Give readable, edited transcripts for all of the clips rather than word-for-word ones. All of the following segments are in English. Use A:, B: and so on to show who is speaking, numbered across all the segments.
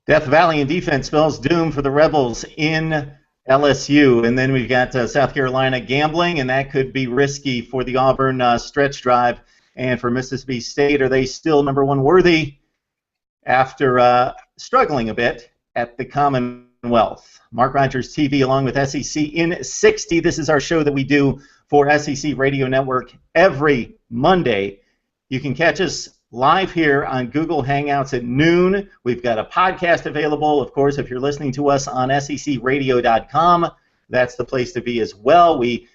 A: Death Valley in defense spells doom for the Rebels in LSU. And then we've got South Carolina gambling, and that could be risky for the Auburn stretch drive. And for Mississippi State, are they still number one worthy after struggling a bit at the Commonwealth? Mark Rogers TV along with SEC in 60. This is our show that we do for SEC Radio Network every Monday. You can catch us live here on Google Hangouts at noon. We've got a podcast available. Of course, if you're listening to us on secradio.com, that's the place to be as well. We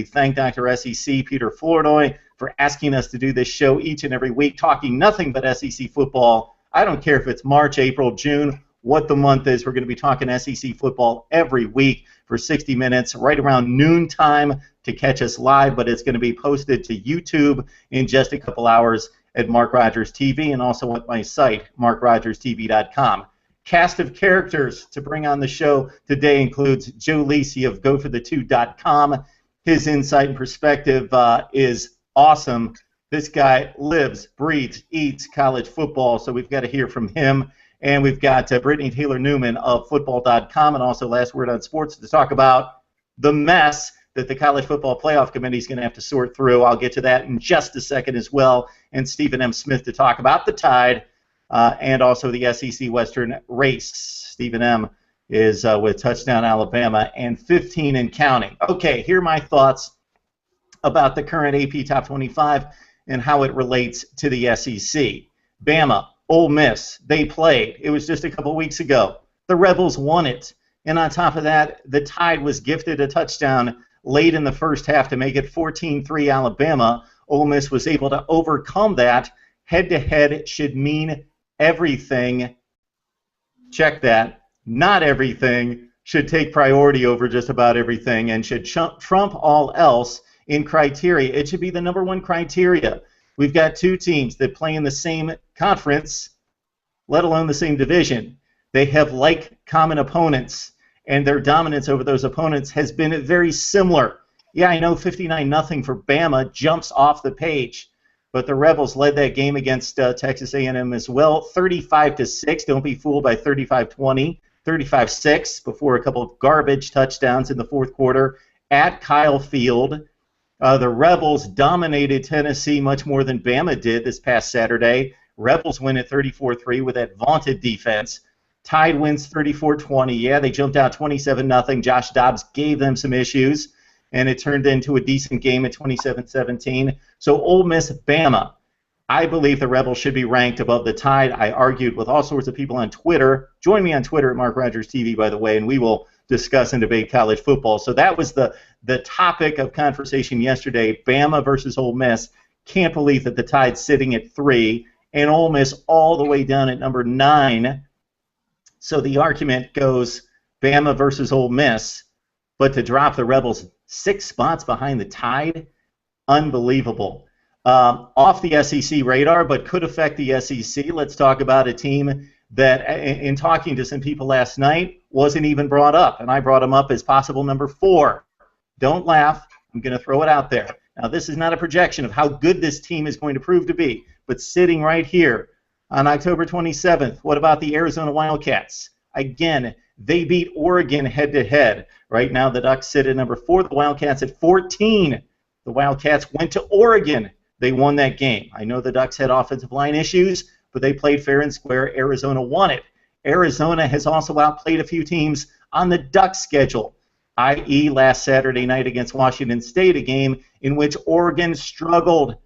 A: thank Dr. SEC Peter Flournoy for asking us to do this show each and every week, talking nothing but SEC football. I don't care if it's March, April, June, what the month is. We're going to be talking SEC football every week for 60 minutes, right around noontime to catch us live, but it's going to be posted to YouTube in just a couple hours at Mark Rogers TV and also at my site, markrogerstv.com. Cast of characters to bring on the show today includes Joe Lisi of GoForThe2.com. His insight and perspective is awesome. This guy lives, breathes, eats college football, so we've got to hear from him. And we've got Brittnee Taylor Newman of Football.com and also Last Word on Sports to talk about the mess that the College Football Playoff Committee is going to have to sort through. I'll get to that in just a second as well. And Stephen M. Smith to talk about the Tide and also the SEC Western race. Stephen M. is with Touchdown Alabama and 15 and counting. Okay, here are my thoughts about the current AP Top 25 and how it relates to the SEC. Bama, Ole Miss, they played. It was just a couple weeks ago. The Rebels won it. And on top of that, the Tide was gifted a touchdown late in the first half to make it 14-3 Alabama. Ole Miss was able to overcome that. Head-to-head should mean everything. Check that. Not everything should take priority over just about everything and should trump all else in criteria. It should be the number one criteria. We've got two teams that play in the same conference, let alone the same division. They have like common opponents, and their dominance over those opponents has been very similar. Yeah, I know 59-0 for Bama jumps off the page, but the Rebels led that game against Texas A&M as well, 35-6. Don't be fooled by 35-20, 35-6 before a couple of garbage touchdowns in the fourth quarter at Kyle Field. The Rebels dominated Tennessee much more than Bama did this past Saturday. Rebels win at 34-3 with that vaunted defense. Tide wins 34-20. Yeah, they jumped out 27-0. Josh Dobbs gave them some issues, and it turned into a decent game at 27-17. So Ole Miss, Bama. I believe the Rebels should be ranked above the Tide. I argued with all sorts of people on Twitter. Join me on Twitter at Mark Rogers TV, by the way, and we will discuss and debate college football. So that was the topic of conversation yesterday, Bama versus Ole Miss. Can't believe that the Tide's sitting at 3, and Ole Miss all the way down at number 9. So the argument goes Bama versus Ole Miss, but to drop the Rebels 6 spots behind the Tide, unbelievable. Off the SEC radar, but could affect the SEC. Let's talk about a team that, in talking to some people last night, wasn't even brought up, and I brought them up as possible number 4. Don't laugh. I'm going to throw it out there. Now, this is not a projection of how good this team is going to prove to be, but sitting right here on October 27th, what about the Arizona Wildcats? Again, they beat Oregon head-to-head. Right now, the Ducks sit at number 4, the Wildcats at 14. The Wildcats went to Oregon. They won that game. I know the Ducks had offensive line issues, but they played fair and square. Arizona won it. Arizona has also outplayed a few teams on the Ducks schedule, i.e. last Saturday night against Washington State, a game in which Oregon struggled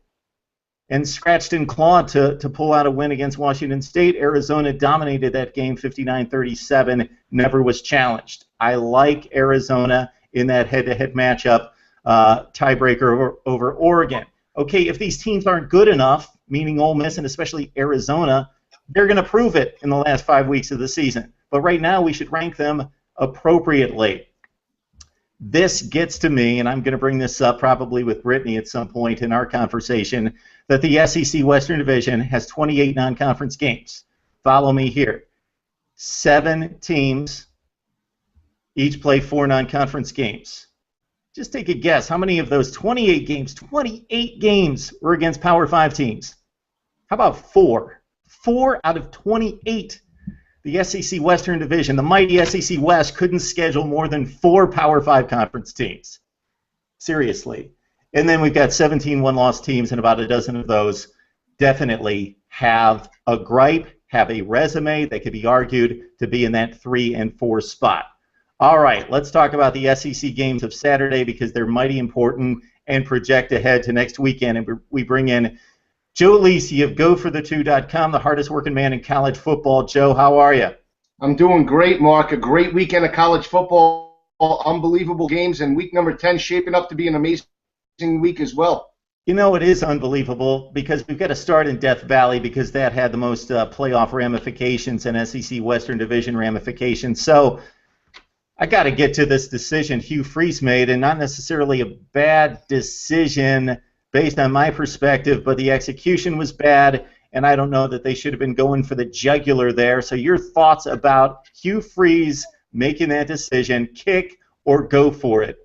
A: and scratched and clawed to pull out a win against Washington State. Arizona dominated that game 59-37, never was challenged. I like Arizona in that head-to-head matchup, tiebreaker over Oregon. Okay, if these teams aren't good enough, meaning Ole Miss and especially Arizona, they're going to prove it in the last 5 weeks of the season. But right now we should rank them appropriately. This gets to me, and I'm going to bring this up probably with Brittnee at some point in our conversation, that the SEC Western Division has 28 non-conference games. Follow me here. 7 teams each play 4 non-conference games. Just take a guess. How many of those 28 games were against Power 5 teams? How about 4? 4 out of 28. The SEC Western Division, the mighty SEC West, couldn't schedule more than 4 Power 5 conference teams. Seriously. And then we've got 17 one-loss teams, and about a dozen of those definitely have a gripe, have a resume that could be argued to be in that 3 and 4 spot. All right, let's talk about the SEC games of Saturday because they're mighty important and project ahead to next weekend. And we bring in Joe Lisi of GoForThe2.com, the hardest working man in college football. Joe, how are you?
B: I'm doing great, Mark. A great weekend of college football, unbelievable games, and week number 10 shaping up to be an amazing week as well.
A: You know, it is unbelievable because we've got to start in Death Valley because that had the most playoff ramifications and SEC Western Division ramifications. So I got to get to this decision Hugh Freeze made, and not necessarily a bad decision based on my perspective, but the execution was bad, and I don't know that they should have been going for the jugular there. So your thoughts about Hugh Freeze making that decision, kick or go for it?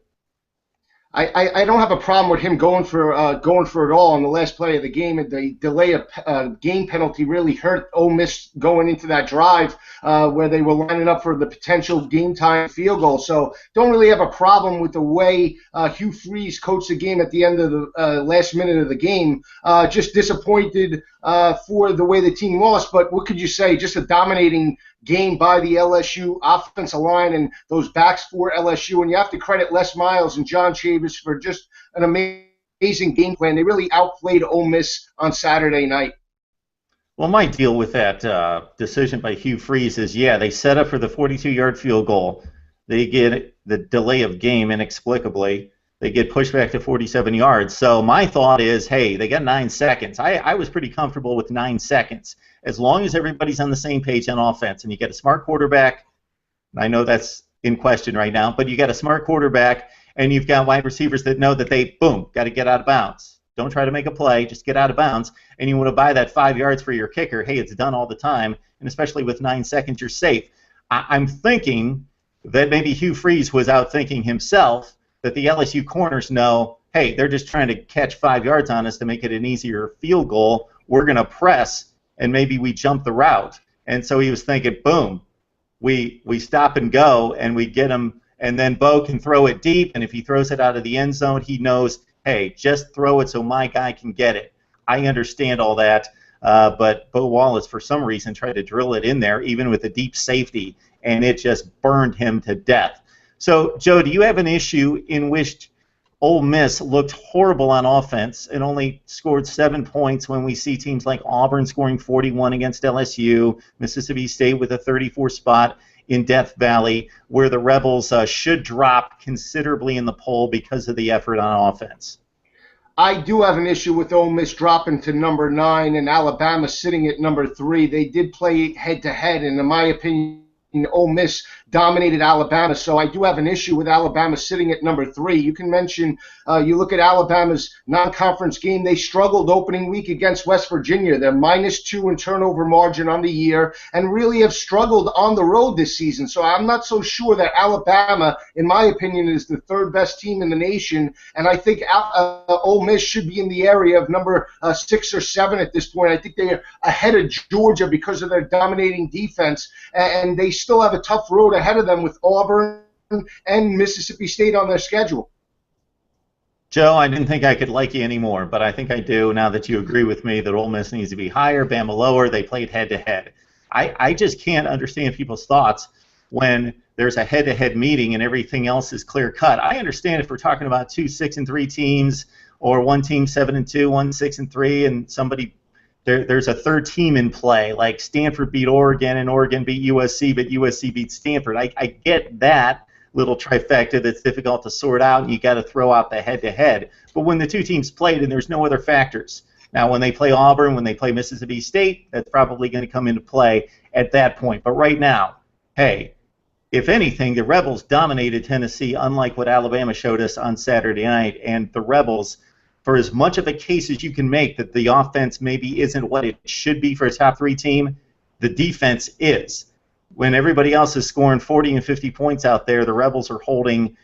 B: I don't have a problem with him going for it all on the last play of the game. And the delay of game penalty really hurt Ole Miss going into that drive where they were lining up for the potential game time field goal. So don't really have a problem with the way Hugh Freeze coached the game at the end of the last minute of the game. Just disappointed for the way the team lost. But what could you say? Just a dominating game by the LSU offensive line and those backs for LSU. And you have to credit Les Miles and John Chavis for just an amazing game plan. They really outplayed Ole Miss on Saturday night.
A: Well, my deal with that decision by Hugh Freeze is, yeah, they set up for the 42-yard field goal. They get the delay of game inexplicably. They get pushed back to 47 yards. So my thought is, hey, they got 9 seconds. I was pretty comfortable with 9 seconds as long as everybody's on the same page on offense. And you get a smart quarterback. I know that's in question right now, but you got a smart quarterback, and you've got wide receivers that know that they, boom, got to get out of bounds. Don't try to make a play. Just get out of bounds. And you want to buy that 5 yards for your kicker. Hey, it's done all the time. And especially with 9 seconds, you're safe. I'm thinking that maybe Hugh Freeze was out thinking himself that the LSU corners know, hey, they're just trying to catch 5 yards on us to make it an easier field goal. We're going to press, and maybe we jump the route. And so he was thinking, boom, we stop and go, and we get him, and then Bo can throw it deep, and if he throws it out of the end zone, he knows, hey, just throw it so my guy can get it. I understand all that, but Bo Wallace, for some reason, tried to drill it in there, even with a deep safety, and it just burned him to death. So, Joe, do you have an issue in which Ole Miss looked horrible on offense and only scored 7 points when we see teams like Auburn scoring 41 against LSU, Mississippi State with a 34 spot in Death Valley, where the Rebels should drop considerably in the poll because of the effort on offense?
B: I do have an issue with Ole Miss dropping to number 9 and Alabama sitting at number 3. They did play head-to-head, and in my opinion, Ole Miss dominated Alabama, so I do have an issue with Alabama sitting at number 3. You can mention, you look at Alabama's non-conference game, they struggled opening week against West Virginia. They're -2 in turnover margin on the year and really have struggled on the road this season. So I'm not so sure that Alabama, in my opinion, is the 3rd best team in the nation, and I think Ole Miss should be in the area of number 6 or 7 at this point. I think they are ahead of Georgia because of their dominating defense, and they still have a tough road ahead of them with Auburn and Mississippi State on their schedule.
A: Joe, I didn't think I could like you anymore, but I think I do now that you agree with me that Ole Miss needs to be higher, Bama lower. They played head-to-head. I just can't understand people's thoughts when there's a head-to-head meeting and everything else is clear-cut. I understand if we're talking about 2 6-3 teams or one team 7-2, one 6-3, and somebody there's a 3rd team in play, like Stanford beat Oregon and Oregon beat USC, but USC beat Stanford. I get that little trifecta that's difficult to sort out, and you got to throw out the head-to-head. But when the 2 teams played and there's no other factors, now when they play Auburn, when they play Mississippi State, that's probably going to come into play at that point. But right now, hey, if anything, the Rebels dominated Tennessee, unlike what Alabama showed us on Saturday night, and the Rebels, for as much of a case as you can make that the offense maybe isn't what it should be for a top 3 team, the defense is. When everybody else is scoring 40 and 50 points out there, the Rebels are holding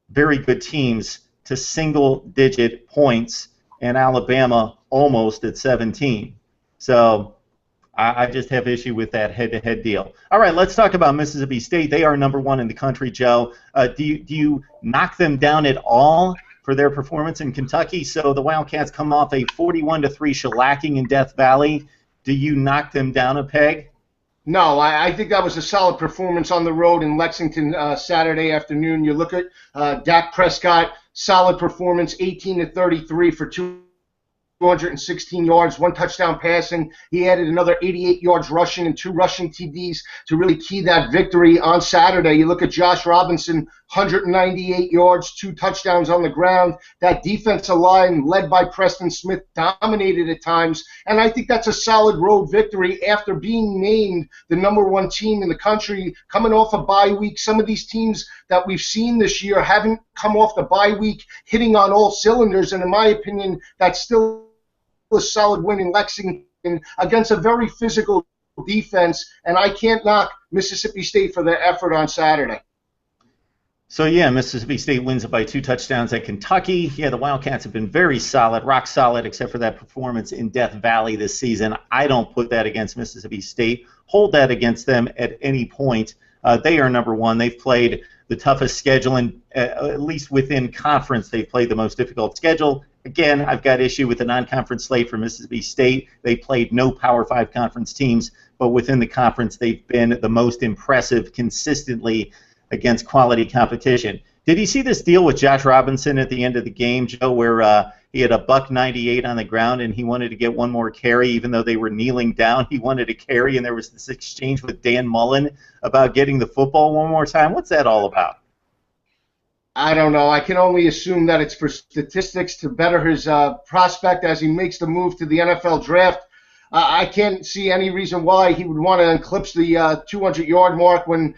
A: very good teams to single-digit points, and Alabama almost at 17. So I just have issue with that head-to-head deal. All right, let's talk about Mississippi State. They are #1 in the country, Joe. Do you knock them down at all for their performance in Kentucky? So the Wildcats come off a 41-3 shellacking in Death Valley. Do you knock them down a peg?
B: No, I think that was a solid performance on the road in Lexington Saturday afternoon. You look at Dak Prescott, solid performance, 18-33 for 216 yards, 1 touchdown passing. He added another 88 yards rushing and 2 rushing TDs to really key that victory on Saturday. You look at Josh Robinson, 198 yards, 2 touchdowns on the ground. That defensive line, led by Preston Smith, dominated at times. And I think that's a solid road victory after being named the #1 team in the country, coming off a bye week. Some of these teams that we've seen this year haven't come off the bye week hitting on all cylinders. And in my opinion, that's still a solid win in Lexington against a very physical defense, and I can't knock Mississippi State for their effort on Saturday.
A: So, yeah, Mississippi State wins it by 2 touchdowns at Kentucky. Yeah, the Wildcats have been very solid, rock solid, except for that performance in Death Valley this season. I don't put that against Mississippi State, hold that against them at any point. They are #1. They've played the toughest schedule, and at least within conference, they've played the most difficult schedule. Again, I've got issue with the non-conference slate for Mississippi State. They played no Power 5 conference teams, but within the conference, they've been the most impressive consistently against quality competition. Did you see this deal with Josh Robinson at the end of the game, Joe, where he had a $1.98 on the ground and he wanted to get one more carry even though they were kneeling down? He wanted a carry, and there was this exchange with Dan Mullen about getting the football one more time. What's that all about?
B: I don't know. I can only assume that it's for statistics to better his prospect as he makes the move to the NFL draft. I can't see any reason why he would want to eclipse the 200-yard mark when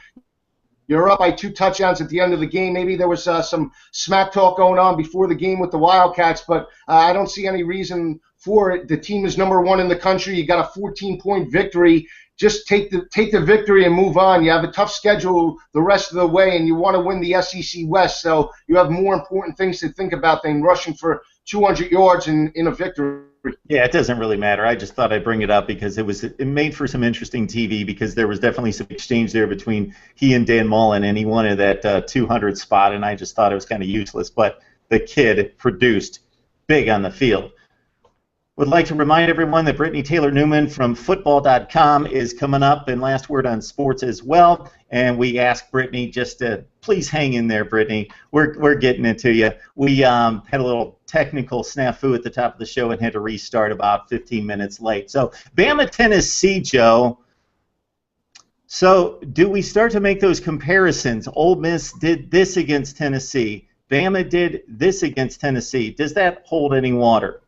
B: you're up by 2 touchdowns at the end of the game. Maybe there was some smack talk going on before the game with the Wildcats, but I don't see any reason for it. The team is #1 in the country. You got a 14-point victory. Just take the victory and move on. You have a tough schedule the rest of the way, and you want to win the SEC West, so you have more important things to think about than rushing for 200 yards in a victory.
A: Yeah, it doesn't really matter. I just thought I'd bring it up because it made for some interesting TV, because there was definitely some exchange there between he and Dan Mullen, and he wanted that 200 spot, and I just thought it was kind of useless. But the kid produced big on the field. Would like to remind everyone that Brittnee Taylor Newman from football.com is coming up in Last Word on Sports as well. And we asked Brittnee just to please hang in there, Brittnee. We're getting it to you. We had a little technical snafu at the top of the show and had to restart about 15 minutes late. So Bama, Tennessee, Joe. So do we start to make those comparisons? Ole Miss did this against Tennessee. Bama did this against Tennessee. Does that hold any water?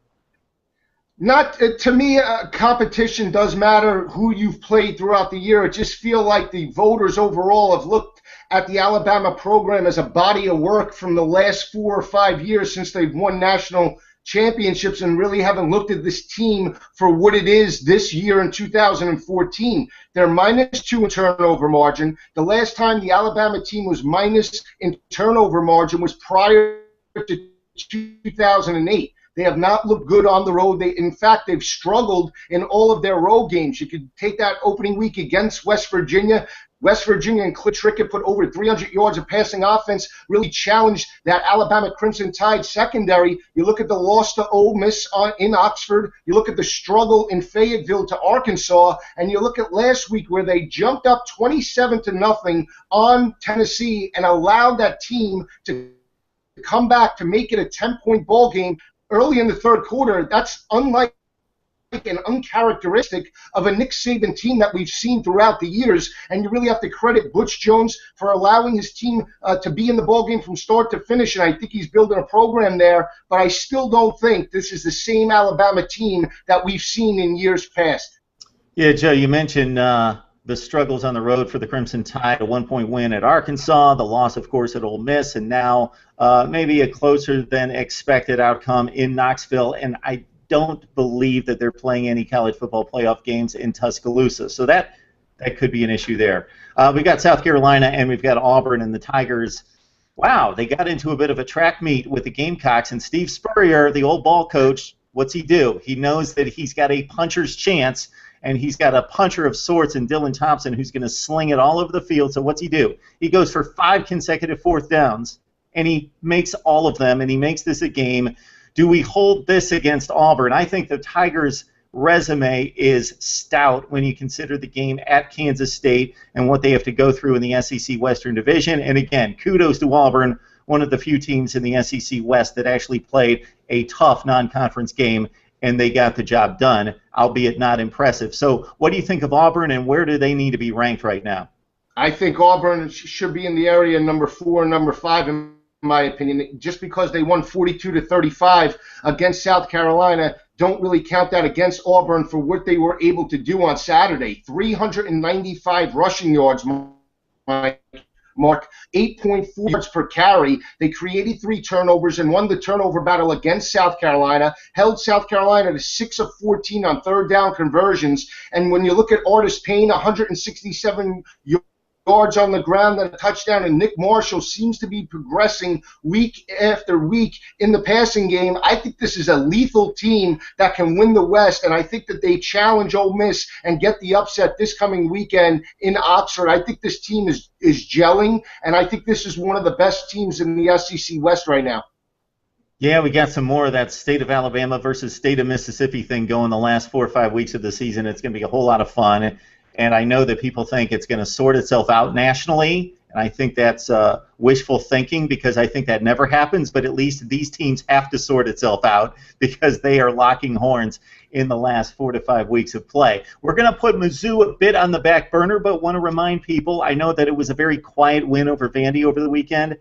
B: Not to me. Competition does matter. Who you've played throughout the year. It just feel like the voters overall have looked at the Alabama program as a body of work from the last 4 or 5 years since they've won national championships, and really haven't looked at this team for what it is this year in 2014. They're -2 in turnover margin. The last time the Alabama team was minus in turnover margin was prior to 2008. They have not looked good on the road. In fact, they've struggled in all of their road games. You could take that opening week against West Virginia. West Virginia and Cliff Trickett put over 300 yards of passing offense, really challenged that Alabama Crimson Tide secondary. You look at the loss to Ole Miss in Oxford. You look at the struggle in Fayetteville to Arkansas. And you look at last week where they jumped up 27-0 on Tennessee and allowed that team to come back to make it a 10-point ball game early in the third quarter. That's unlike and uncharacteristic of a Nick Saban team that we've seen throughout the years, and you really have to credit Butch Jones for allowing his team to be in the ballgame from start to finish, and I think he's building a program there, but I still don't think this is the same Alabama team that we've seen in years past.
A: Yeah, Joe, you mentioned the struggles on the road for the Crimson Tide, a 1-point win at Arkansas, the loss, of course, at Ole Miss, and now maybe a closer than expected outcome in Knoxville, and I don't believe that they're playing any college football playoff games in Tuscaloosa. So that could be an issue there. We've got South Carolina and we've got Auburn, and the Tigers. Wow, they got into a bit of a track meet with the Gamecocks, and Steve Spurrier, the old ball coach, what's he do? He knows that he's got a puncher's chance, and he's got a puncher of sorts in Dylan Thompson who's going to sling it all over the field. So what's he do? He goes for 5 consecutive fourth downs, and he makes all of them, and he makes this a game. Do we hold this against Auburn? I think the Tigers' resume is stout when you consider the game at Kansas State and what they have to go through in the SEC Western Division. And again, kudos to Auburn, one of the few teams in the SEC West that actually played a tough non-conference game, and they got the job done, albeit not impressive. So what do you think of Auburn, and where do they need to be ranked right now?
B: I think Auburn should be in the area number 4 and number 5 in my opinion. Just because they won 42-35 against South Carolina, don't really count that against Auburn for what they were able to do on Saturday. 395 rushing yards, Mark, 8.4 yards per carry. They created 3 turnovers and won the turnover battle against South Carolina, held South Carolina to 6 of 14 on third down conversions. And when you look at Artis Payne, 167 yards on the ground and a touchdown, and Nick Marshall seems to be progressing week after week in the passing game. I think this is a lethal team that can win the West, and I think that they challenge Ole Miss and get the upset this coming weekend in Oxford. I think this team is gelling, and I think this is one of the best teams in the SEC West right now.
A: Yeah, we got some more of that state of Alabama versus state of Mississippi thing going the last 4 or 5 weeks of the season. It's going to be a whole lot of fun. And I know that people think it's going to sort itself out nationally, and I think that's wishful thinking because I think that never happens, but at least these teams have to sort itself out because they are locking horns in the last 4 to 5 weeks of play. We're going to put Mizzou a bit on the back burner, but want to remind people, I know that it was a very quiet win over Vandy over the weekend,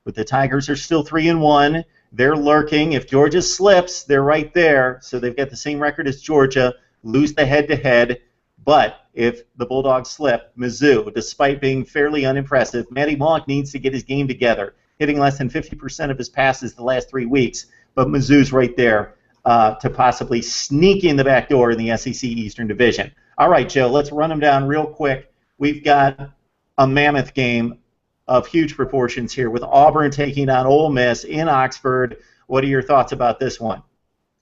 A: but the Tigers are still 3-1. They're lurking. If Georgia slips, they're right there, so they've got the same record as Georgia, lose the head-to-head. But if the Bulldogs slip, Mizzou, despite being fairly unimpressive, Matty Monk needs to get his game together, hitting less than 50% of his passes the last 3 weeks. But Mizzou's right there to possibly sneak in the back door in the SEC Eastern Division. All right, Joe, let's run them down real quick. We've got a mammoth game of huge proportions here with Auburn taking on Ole Miss in Oxford. What are your thoughts about this one?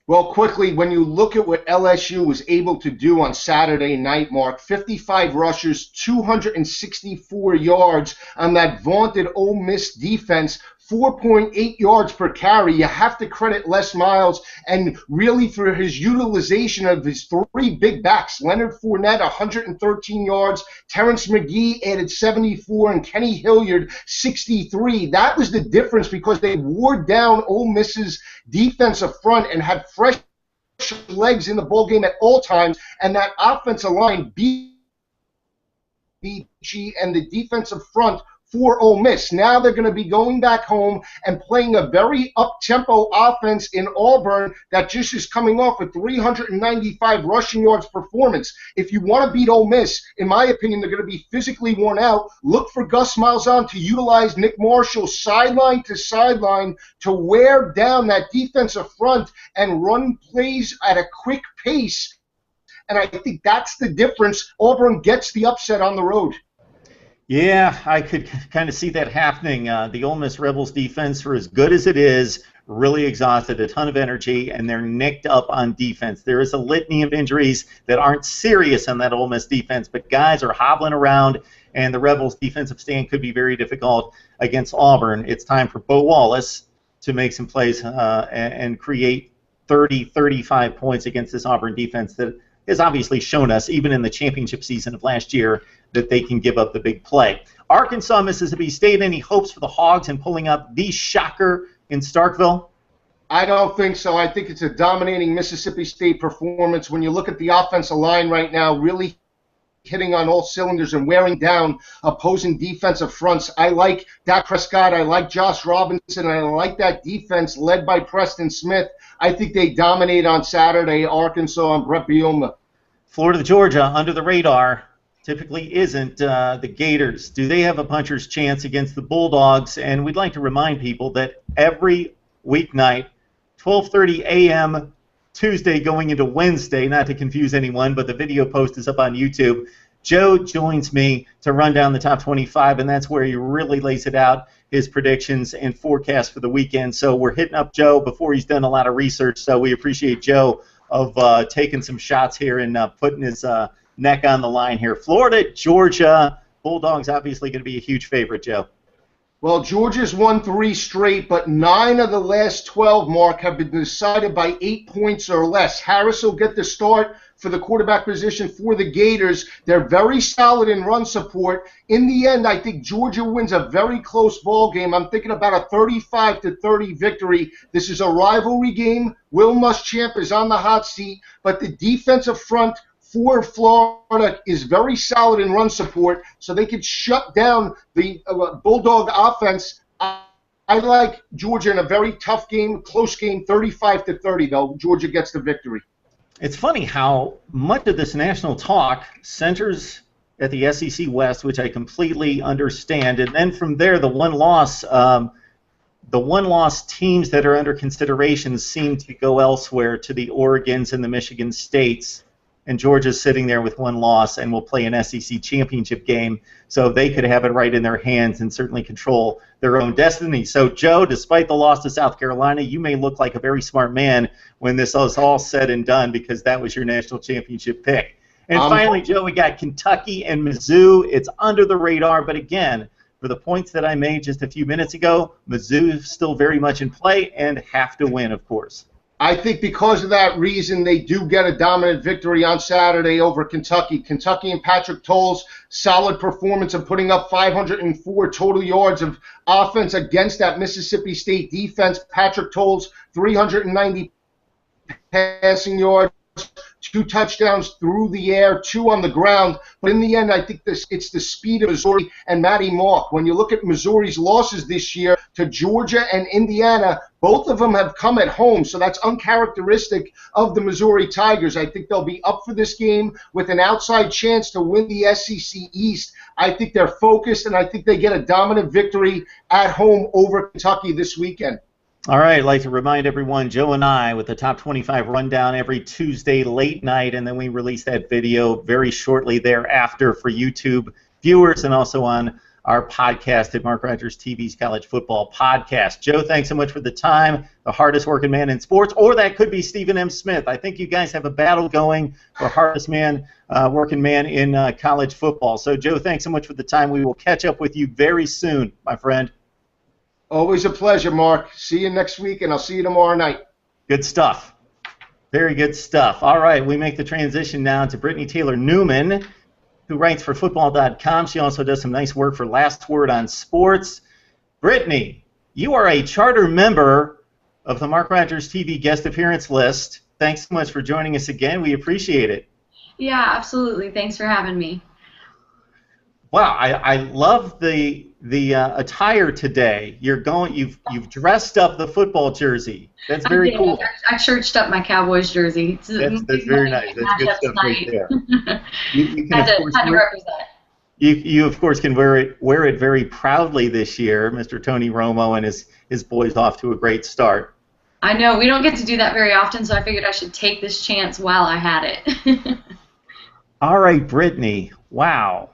B: Well, quickly, when you look at what LSU was able to do on Saturday night, Mark, 55 rushes, 264 yards on that vaunted Ole Miss defense, 4.8 yards per carry. You have to credit Les Miles and really for his utilization of his 3 big backs. Leonard Fournette, 113 yards. Terrence McGee added 74, and Kenny Hilliard, 63. That was the difference because they wore down Ole Miss's defensive front and had fresh legs in the ball game at all times, and that offensive line beat BG and the defensive front for Ole Miss. Now they're going to be going back home and playing a very up-tempo offense in Auburn that just is coming off a 395 rushing yards performance. If you want to beat Ole Miss, in my opinion, they're going to be physically worn out. Look for Gus Malzahn to utilize Nick Marshall sideline to sideline to wear down that defensive front and run plays at a quick pace. And I think that's the difference. Auburn gets the upset on the road.
A: Yeah, I could kind of see that happening. The Ole Miss Rebels defense, for as good as it is, really exhausted, a ton of energy, and they're nicked up on defense. There is a litany of injuries that aren't serious on that Ole Miss defense, but guys are hobbling around, and the Rebels' defensive stand could be very difficult against Auburn. It's time for Bo Wallace to make some plays and create 30, 35 points against this Auburn defense that has obviously shown us, even in the championship season of last year, that they can give up the big play. Arkansas, Mississippi State, any hopes for the Hogs in pulling up the shocker in Starkville?
B: I don't think so. I think it's a dominating Mississippi State performance. When you look at the offensive line right now, really hitting on all cylinders and wearing down opposing defensive fronts. I like Dak Prescott. I like Josh Robinson. I like that defense led by Preston Smith. I think they dominate on Saturday, Arkansas and Brett Bielema.
A: Florida, Georgia, under the radar, typically isn't the Gators. Do they have a puncher's chance against the Bulldogs? And we'd like to remind people that every weeknight, 12:30 a.m. Tuesday going into Wednesday, not to confuse anyone, but the video post is up on YouTube. Joe joins me to run down the top 25, and that's where he really lays it out, his predictions and forecasts for the weekend. So we're hitting up Joe before he's done a lot of research, so we appreciate Joe of taking some shots here and putting his neck on the line here. Florida, Georgia, Bulldogs obviously going to be a huge favorite, Joe.
B: Well, Georgia's won 3 straight, but 9 of the last 12, Mark, have been decided by 8 points or less. Harris will get the start for the quarterback position for the Gators. They're very solid in run support. In the end, I think Georgia wins a very close ball game. I'm thinking about a 35-30 victory. This is a rivalry game. Will Muschamp is on the hot seat, but the defensive front for Florida is very solid in run support, so they could shut down the Bulldog offense. I like Georgia in a very tough game, close game, 35-30, though. Georgia gets the victory.
A: It's funny how much of this national talk centers at the SEC West, which I completely understand, and then from there, the one-loss teams that are under consideration seem to go elsewhere, to the Oregons and the Michigan States. And Georgia's sitting there with 1 loss and will play an SEC championship game, so they could have it right in their hands and certainly control their own destiny. So, Joe, despite the loss to South Carolina, you may look like a very smart man when this is all said and done, because that was your national championship pick. And finally, Joe, we got Kentucky and Mizzou. It's under the radar, but again, for the points that I made just a few minutes ago, Mizzou is still very much in play and have to win, of course.
B: I think because of that reason, they do get a dominant victory on Saturday over Kentucky. Kentucky and Patrick Towles, solid performance of putting up 504 total yards of offense against that Mississippi State defense. Patrick Towles, 390 passing yards, 2 touchdowns through the air, 2 on the ground. But in the end, I think it's the speed of Missouri and Matty Mock. When you look at Missouri's losses this year to Georgia and Indiana, both of them have come at home, so that's uncharacteristic of the Missouri Tigers. I think they'll be up for this game with an outside chance to win the SEC East. I think they're focused, and I think they get a dominant victory at home over Kentucky this weekend.
A: All right, I'd like to remind everyone, Joe and I, with the top 25 rundown every Tuesday late night, and then we release that video very shortly thereafter for YouTube viewers and also on our podcast at Mark Rogers TV's College Football Podcast. Joe, thanks so much for the time. The hardest working man in sports, or that could be Stephen M. Smith. I think you guys have a battle going for hardest working man in college football. So, Joe, thanks so much for the time. We will catch up with you very soon, my friend.
B: Always a pleasure, Mark. See you next week, and I'll see you tomorrow night.
A: Good stuff. Very good stuff. All right, we make the transition now to Brittnee Taylor Newman, who writes for Football.com. She also does some nice work for Last Word on Sports. Brittnee, you are a charter member of the Mark Rogers TV guest appearance list. Thanks so much for joining us again. We appreciate it.
C: Yeah, absolutely. Thanks for having me.
A: Wow, I love the attire today. You've dressed up the football jersey. That's very cool.
C: I churched up my Cowboys jersey.
A: That's very nice. That's good stuff right there. You can,
C: had to represent.
A: You of course can wear it very proudly this year. Mr. Tony Romo and his boys off to a great start.
C: I know, we don't get to do that very often, so I figured I should take this chance while I had it.
A: All right, Brittnee. Wow.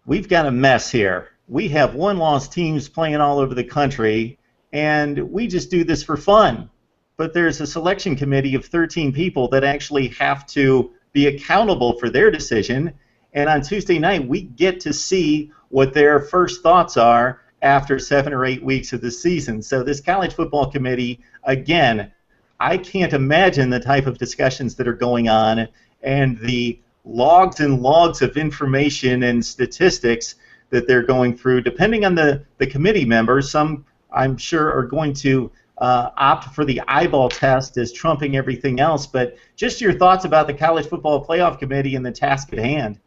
A: We've got a mess here. We have 1-loss teams playing all over the country, and we just do this for fun. But there's a selection committee of 13 people that actually have to be accountable for their decision, and on Tuesday night we get to see what their first thoughts are after 7 or 8 weeks of the season. So this college football committee, again, I can't imagine the type of discussions that are going on and the logs and logs of information and statistics that they're going through. Depending on the committee members, some I'm sure are going to opt for the eyeball test as trumping everything else. But just your thoughts about the College Football Playoff Committee and the task at hand.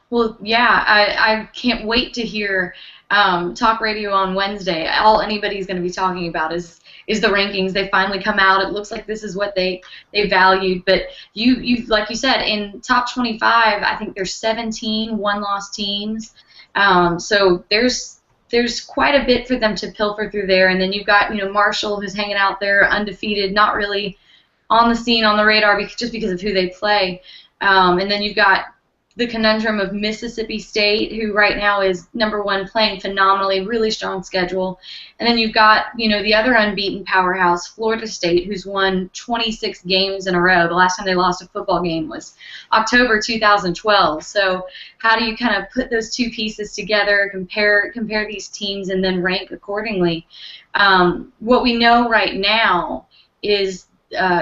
C: Well, yeah, I can't wait to hear talk radio on Wednesday. All anybody's going to be talking about is the rankings. They finally come out. It looks like this is what they valued. But you like you said, in top 25, I think there's 17 one-loss teams. So there's quite a bit for them to pilfer through there. And then you've got Marshall, who's hanging out there undefeated, not really on the scene, on the radar, just because of who they play. And then you've got the conundrum of Mississippi State, who right now is #1, playing phenomenally, really strong schedule. And then you've got, the other unbeaten powerhouse, Florida State, who's won 26 games in a row. The last time they lost a football game was October 2012. So how do you kind of put those two pieces together, compare these teams, and then rank accordingly? What we know right now is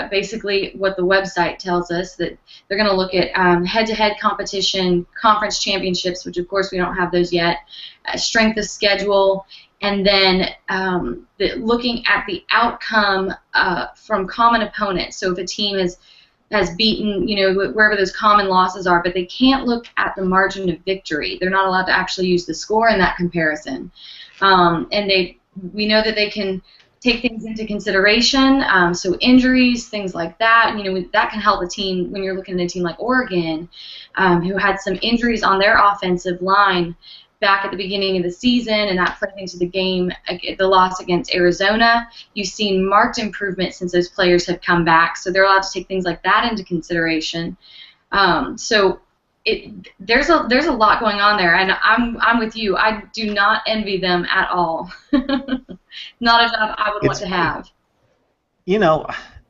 C: basically what the website tells us, that they're going to look at head-to-head competition, conference championships, which of course we don't have those yet, strength of schedule, and then looking at the outcome from common opponents. So if a team has beaten, wherever those common losses are, but they can't look at the margin of victory. They're not allowed to actually use the score in that comparison. And we know that they can take things into consideration, so injuries, things like that. That can help a team when you're looking at a team like Oregon, who had some injuries on their offensive line back at the beginning of the season, and that played into the game, the loss against Arizona. You've seen marked improvement since those players have come back, so they're allowed to take things like that into consideration. So there's a lot going on there, and I'm with you. I do not envy them at all. Not a job I would want to have.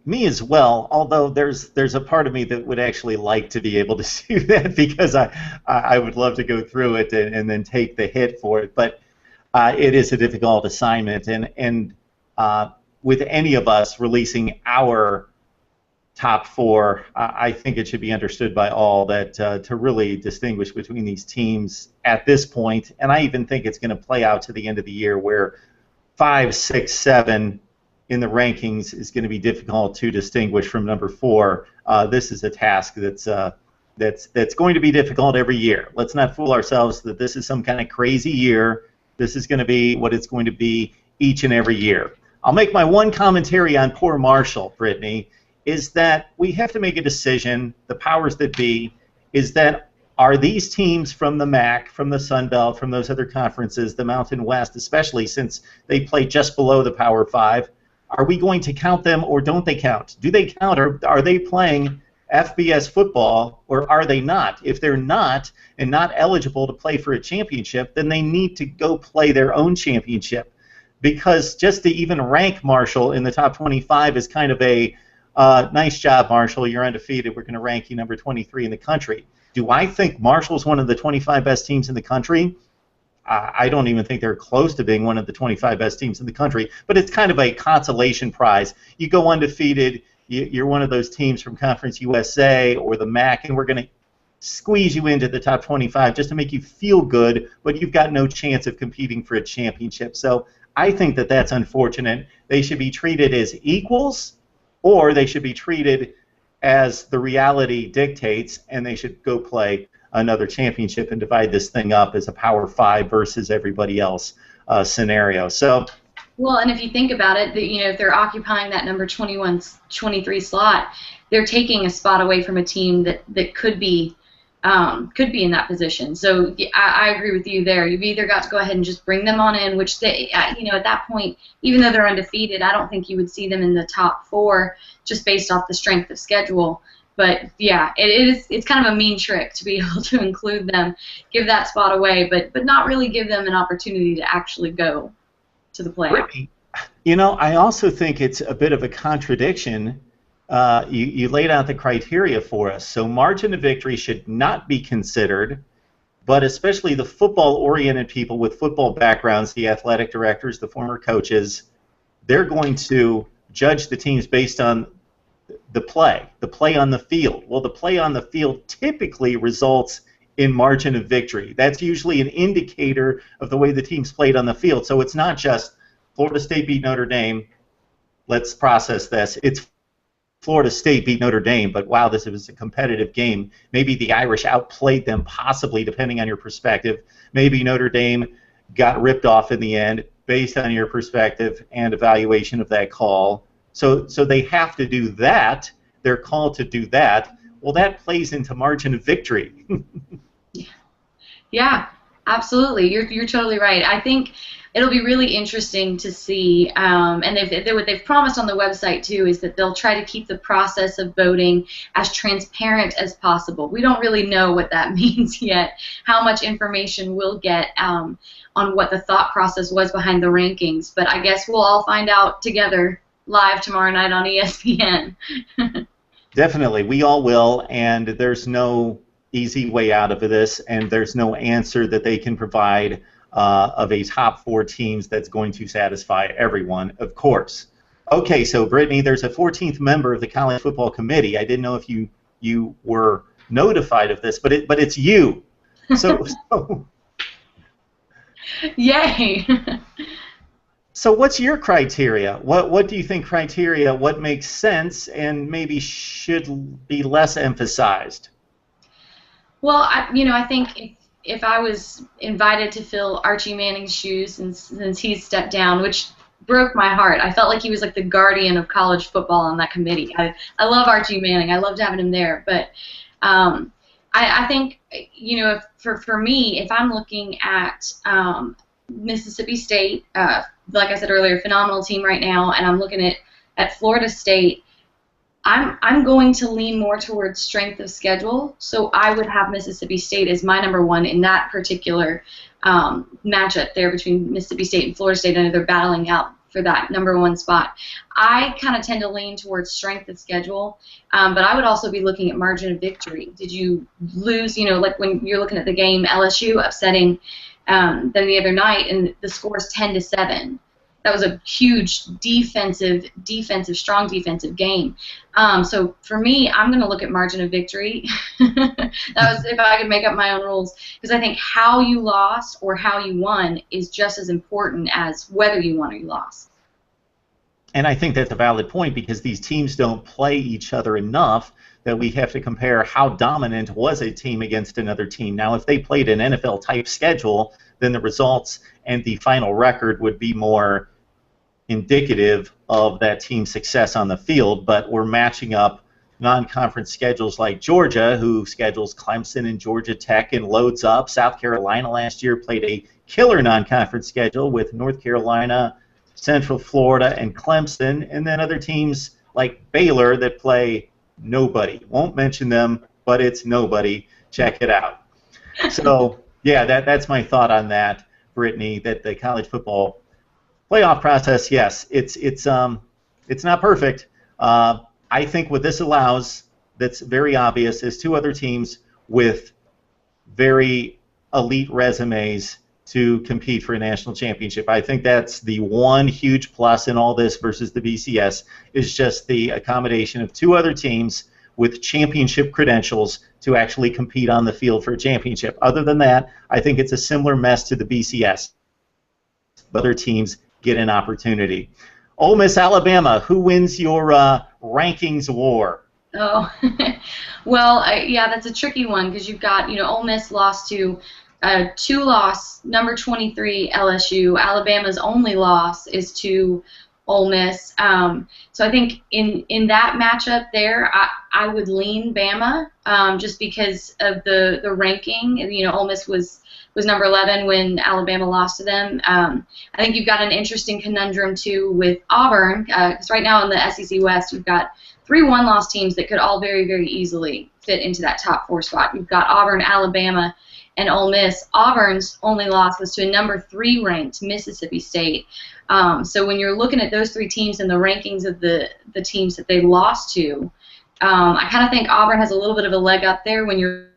A: Me as well, although there's a part of me that would actually like to be able to do that, because I would love to go through it and then take the hit for it. But it is a difficult assignment, and with any of us releasing our top 4, I think it should be understood by all that to really distinguish between these teams at this point, and I even think it's going to play out to the end of the year where 5, 6, 7 in the rankings is going to be difficult to distinguish from number 4. This is a task that's going to be difficult every year. Let's not fool ourselves that this is some kind of crazy year. This is going to be what it's going to be each and every year. I'll make my one commentary on poor Marshall, Brittnee, is that we have to make a decision, the powers that be, is that are these teams from the MAC, from the Sun Belt, from those other conferences, the Mountain West, especially since they play just below the Power 5, are we going to count them or don't they count? Do they count, or are they playing FBS football, or are they not? If they're not, and not eligible to play for a championship, then they need to go play their own championship. Because just to even rank Marshall in the top 25 is kind of a nice job, Marshall, you're undefeated, we're going to rank you number 23 in the country. Do I think Marshall's one of the 25 best teams in the country? I don't even think they're close to being one of the 25 best teams in the country, but it's kind of a consolation prize. You go undefeated, you're one of those teams from Conference USA or the MAC, and we're going to squeeze you into the top 25 just to make you feel good, but you've got no chance of competing for a championship. So I think that that's unfortunate. They should be treated as equals, or they should be treated as the reality dictates, and they should go play another championship and divide this thing up as a Power 5 versus everybody else scenario. So,
C: well, and if you think about it, if they're occupying that number 21, 23 slot, they're taking a spot away from a team that could be in that position. So I agree with you there. You've either got to go ahead and just bring them on in, which they, at that point, even though they're undefeated, I don't think you would see them in the top 4 just based off the strength of schedule. But yeah, it's kind of a mean trick to be able to include them, give that spot away, but not really give them an opportunity to actually go to the playoff.
A: I also think it's a bit of a contradiction. You laid out the criteria for us. So margin of victory should not be considered, but especially the football-oriented people with football backgrounds, the athletic directors, the former coaches, they're going to judge the teams based on the play on the field. Well, the play on the field typically results in margin of victory. That's usually an indicator of the way the team's played on the field. So it's not just Florida State beat Notre Dame, let's process this. It's Florida State beat Notre Dame, but wow, this was a competitive game. Maybe the Irish outplayed them, possibly, depending on your perspective. Maybe Notre Dame got ripped off in the end, based on your perspective and evaluation of that call. So they have to do that. They're called to do that. Well, that plays into margin of victory.
C: Yeah. Absolutely, you're totally right. I think it'll be really interesting to see, and what they've promised on the website too is that they'll try to keep the process of voting as transparent as possible. We don't really know what that means yet, how much information we'll get on what the thought process was behind the rankings, but I guess we'll all find out together live tomorrow night on ESPN.
A: Definitely, we all will, and there's no easy way out of this, and there's no answer that they can provide of a top 4 teams that's going to satisfy everyone, of course. Okay, so Brittnee, there's a 14th member of the College Football Committee. I didn't know if you were notified of this, but it's you. So
C: Yay!
A: So what's your criteria? What do you think criteria? What makes sense and maybe should be less emphasized?
C: Well, I think if I was invited to fill Archie Manning's shoes since he's stepped down, which broke my heart. I felt like he was like the guardian of college football on that committee. I love Archie Manning. I loved having him there. But I think, for me, if I'm looking at Mississippi State, like I said earlier, phenomenal team right now, and I'm looking at Florida State, I'm going to lean more towards strength of schedule, so I would have Mississippi State as my number 1 in that particular matchup there between Mississippi State and Florida State. I know they're battling out for that number 1 spot. I kind of tend to lean towards strength of schedule, but I would also be looking at margin of victory. Did you lose, like when you're looking at the game, LSU upsetting them the other night, and the score is 10-7. That was a huge strong defensive game. So for me, I'm going to look at margin of victory. That was if I could make up my own rules, because I think how you lost or how you won is just as important as whether you won or you lost.
A: And I think that's a valid point, because these teams don't play each other enough that we have to compare how dominant was a team against another team. Now, if they played an NFL-type schedule, then the results and the final record would be more indicative of that team's success on the field. But we're matching up non-conference schedules like Georgia, who schedules Clemson and Georgia Tech and loads up. South Carolina last year played a killer non-conference schedule with North Carolina, Central Florida, and Clemson, and then other teams like Baylor that play nobody. Won't mention them, but it's nobody. Check it out. So, yeah, that's my thought on that, Brittnee, that the college football playoff process, yes, it's not perfect. I think what this allows, that's very obvious, is 2 other teams with very elite resumes to compete for a national championship. I think that's the one huge plus in all this versus the BCS, is just the accommodation of 2 other teams with championship credentials to actually compete on the field for a championship. Other than that, I think it's a similar mess to the BCS. Other teams get an opportunity. Ole Miss, Alabama, who wins your rankings war?
C: Oh, well, yeah, that's a tricky one, because you've got, Ole Miss lost to 2-loss number 23 LSU. Alabama's only loss is to Ole Miss. So I think in that matchup there, I would lean Bama, just because of the ranking. Ole Miss was number 11 when Alabama lost to them. I think you've got an interesting conundrum too with Auburn, because right now in the SEC West you've got 3 one-loss teams that could all very, very easily fit into that top 4 spot. You've got Auburn, Alabama, and Ole Miss. Auburn's only loss was to a number 3 ranked Mississippi State. So when you're looking at those 3 teams and the rankings of the teams that they lost to, I kind of think Auburn has a little bit of a leg up there. When you're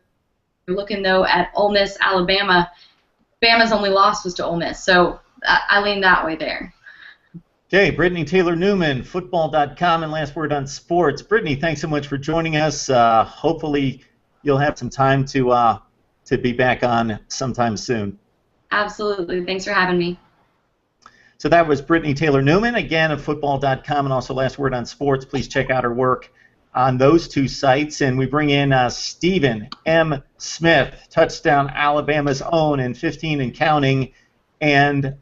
C: looking, though, at Ole Miss, Alabama, Bama's only loss was to Ole Miss. So I lean that way there.
A: Okay, Brittnee Taylor Newman, football.com, and Last Word on Sports. Brittnee, thanks so much for joining us. Hopefully you'll have some time to be back on sometime soon.
C: Absolutely. Thanks for having me.
A: So that was Brittnee Taylor Newman, again, of football.com, and also Last Word on Sports. Please check out her work on those 2 sites. And we bring in Stephen M. Smith, Touchdown Alabama's own, and 15 and counting, and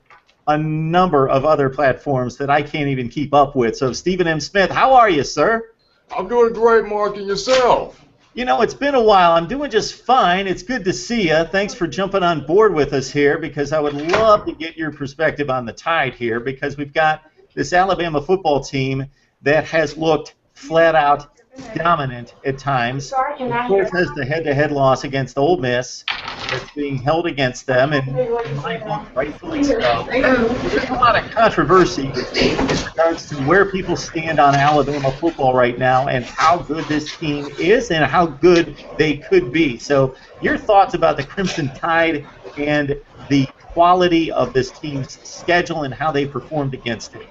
A: a number of other platforms that I can't even keep up with. So Stephen M. Smith, how are you, sir?
D: I'm doing great, Mark, and yourself?
A: You know, it's been a while. I'm doing just fine. It's good to see you. Thanks for jumping on board with us here because I would love to get your perspective on the Tide here because we've got this Alabama football team that has looked flat out dominant at times. Of course, has the head-to-head loss against Ole Miss that's being held against them, and in my book, rightfully so. There's a lot of controversy in regards to where people stand on Alabama football right now and how good this team is and how good they could be. So your thoughts about the Crimson Tide and the quality of this team's schedule and how they performed against it.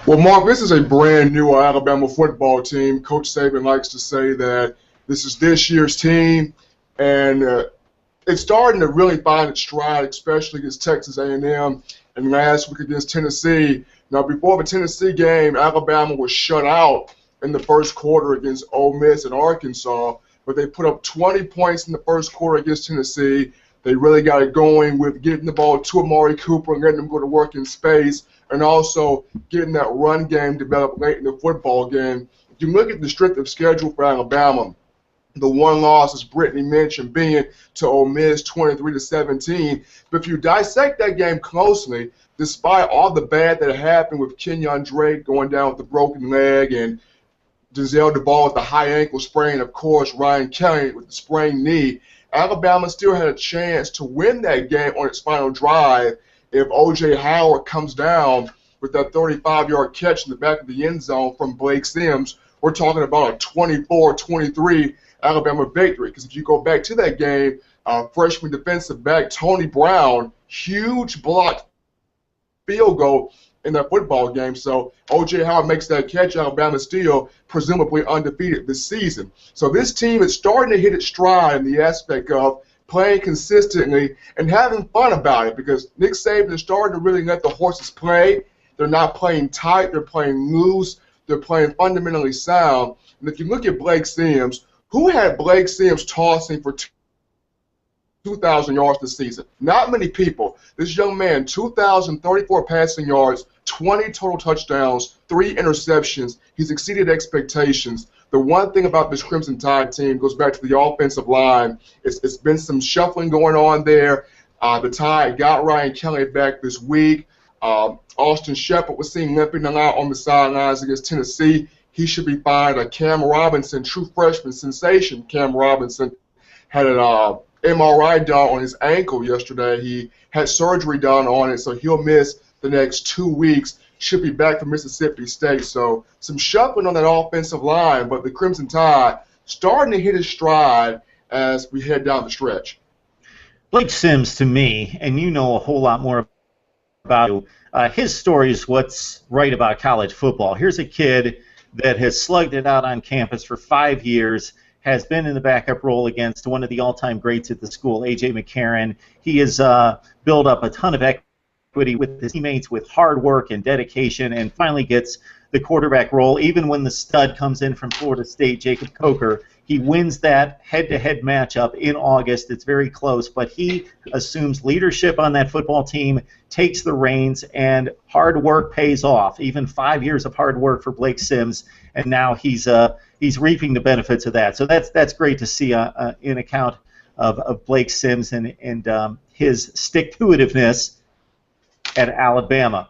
D: Well, Mark, this is a brand new Alabama football team. Coach Saban likes to say that this is this year's team, and it's starting to really find its stride, especially against Texas A&M and last week against Tennessee. Now, before the Tennessee game, Alabama was shut out in the first quarter against Ole Miss and Arkansas, but they put up 20 points in the first quarter against Tennessee. They really got it going with getting the ball to Amari Cooper and letting him go to work in space, and also getting that run game developed late in the football game. If you look at the strength of schedule for Alabama, the one loss, as Brittnee mentioned, being to Ole Miss 23-17. But if you dissect that game closely, despite all the bad that happened with Kenyon Drake going down with a broken leg and Giselle DeVall with the high ankle sprain, of course, Ryan Kelly with the sprained knee, Alabama still had a chance to win that game on its final drive if O.J. Howard comes down with that 35-yard catch in the back of the end zone from Blake Sims. We're talking about a 24-23 Alabama victory. Because if you go back to that game, freshman defensive back Tony Brown, huge blocked field goal in that football game. So O.J. Howard makes that catch. Alabama still presumably undefeated this season. So this team is starting to hit its stride in the aspect of playing consistently and having fun about it, because Nick Saban is starting to really let the horses play. They're not playing tight. They're playing loose. They're playing fundamentally sound. And if you look at Blake Sims, who had Blake Sims tossing for 2,000 yards this season? Not many people. This young man, 2,034 passing yards, 20 total touchdowns, 3 interceptions. He's exceeded expectations. The one thing about this Crimson Tide team goes back to the offensive line. It's been some shuffling going on there. The Tide got Ryan Kelly back this week. Austin Shepard was seen limping a lot on the sidelines against Tennessee. He should be fine. Cam Robinson, true freshman sensation, Cam Robinson, had an MRI done on his ankle yesterday. He had surgery done on it, so he'll miss the next 2 weeks. Should be back from Mississippi State. So some shuffling on that offensive line, but the Crimson Tide starting to hit its stride as we head down the stretch.
A: Blake Sims, to me, and you know a whole lot more about him, his story is what's right about college football. Here's a kid that has slugged it out on campus for 5 years, has been in the backup role against one of the all-time greats at the school, A.J. McCarron. He has built up a ton of equity with his teammates with hard work and dedication, and finally gets the quarterback role. Even when the stud comes in from Florida State, Jacob Coker, he wins that head-to-head matchup in August. It's very close, but he assumes leadership on that football team, takes the reins, and hard work pays off. Even 5 years of hard work for Blake Sims, and now he's reaping the benefits of that. So that's great to see in account of Blake Sims and his stick-to-itiveness at Alabama.